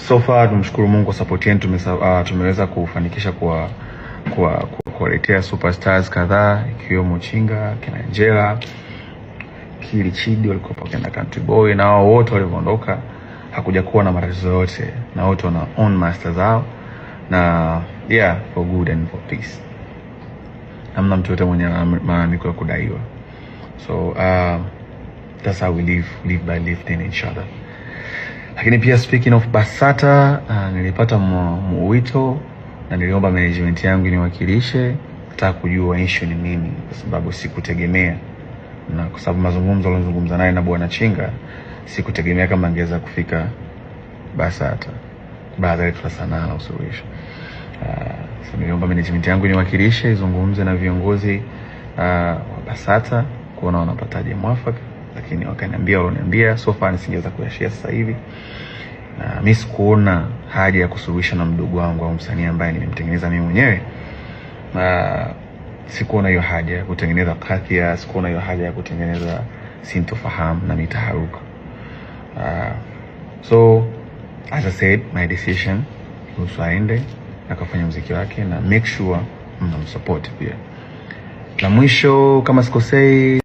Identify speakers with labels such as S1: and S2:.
S1: So far tumshukuru Mungu kwa support yetu, tumeweza kufanikisha kuwaletea superstars kadhaa ikiwemo Chinga, kina Angela, Kili Chidi walikuwa pamoja na Country Boy, na wao wote walivyoondoka hakuja kuwa na matatizo yote, na wote wana own master zao, na for good and for peace. Hamna mtu yote mwenye malalamiko ya kudaiwa. So that's how we live by lifting each other. Lakini pia speaking of BASATA, nilipata mwito na niliomba management yangu niwakilishe, nataka kujua issue ni nini, kwa sababu sikutegemea, na kwa sababu mazungumzo alizungumza naye na Bwana Chinga, sikutegemea kama angeweza kufika BASATA baada ya sanaa na usuluhisho. So niliomba management yangu niwakilishe, izungumze na viongozi wa BASATA kuona wanapataje mwafaka, lakini wakaniambia so far nisingeweza kuyashare sasa hivi. Na mimi sikuona haja ya kusuluhisha na mdogo wangu au msanii ambaye nimemtengeneza mimi mwenyewe. Sikuona hiyo haja ya kutengeneza kadhia, sikuona hiyo haja ya kutengeneza sintofahamu na mitaharuka. So as I said, my decision was aende akafanya muziki wake, na make sure mnamsupport pia. Na mwisho kama sikosei